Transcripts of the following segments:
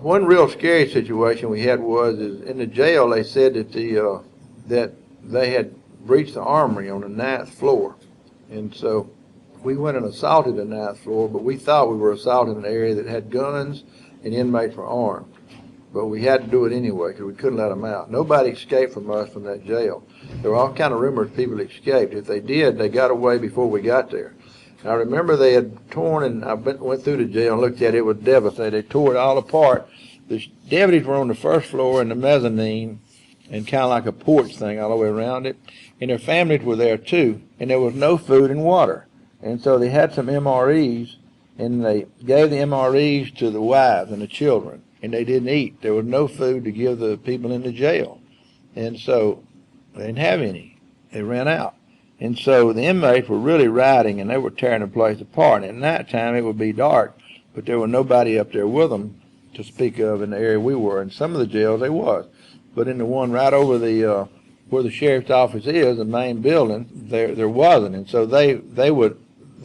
one real scary situation we had was in the jail. They said that that they had breached the armory on the 9th floor, and so we went and assaulted the 9th floor. But we thought we were assaulting an area that had guns and inmates were armed. But we had to do it anyway because we couldn't let them out. Nobody escaped from us from that jail. There were all kind of rumors people escaped. If they did, they got away before we got there. And I remember they had torn, and I went through the jail and looked at it. It was devastating. They tore it all apart. The deputies were on the 1st floor in the mezzanine and kind of like a porch thing all the way around it. And their families were there too. And there was no food and water. And so they had some MREs, and they gave the MREs to the wives and the children. And they didn't eat. There was no food to give the people in the jail. And so they didn't have any. They ran out. And so the inmates were really rioting, and they were tearing the place apart. And at night time it would be dark, but there was nobody up there with them to speak of in the area we were. In some of the jails there was. But in the one right over the where the sheriff's office is, the main building, there wasn't. And so the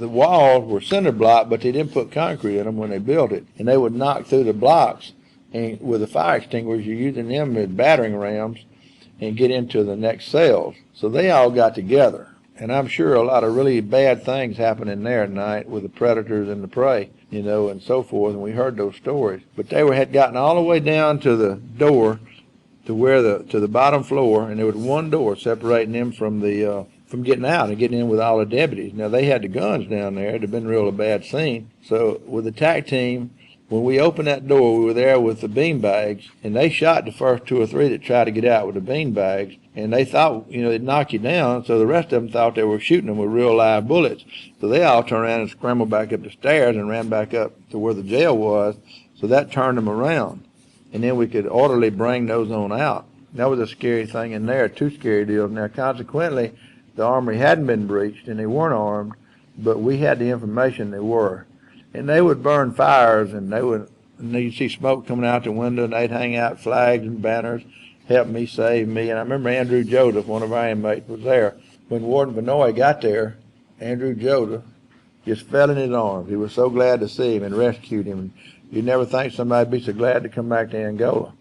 walls were cinder block, but they didn't put concrete in them when they built it. And they would knock through the blocks and with the fire extinguishers, you're using them as battering rams and get into the next cells. So they all got together. And I'm sure a lot of really bad things happened in there at night with the predators and the prey, you know, and so forth. And we heard those stories. But they had gotten all the way down to the door to the bottom floor, and there was one door separating them from getting out and getting in with all the deputies. Now, they had the guns down there. It had been a bad scene. So with the TAC team, when we opened that door, we were there with the bean bags, and they shot the first 2 or 3 that tried to get out with the bean bags, and they thought, you know, they'd knock you down, so the rest of them thought they were shooting them with real live bullets. So they all turned around and scrambled back up the stairs and ran back up to where the jail was, so that turned them around. And then we could orderly bring those on out. That was a scary thing in there, 2 scary deals. Now, consequently, the armory hadn't been breached, and they weren't armed, but we had the information they were. And they would burn fires, and you'd see smoke coming out the window, and they'd hang out flags and banners, help me, save me. And I remember Andrew Joseph, one of our inmates, was there. When Warden Benoit got there, Andrew Joseph just fell in his arms. He was so glad to see him and rescued him. And you'd never think somebody'd be so glad to come back to Angola.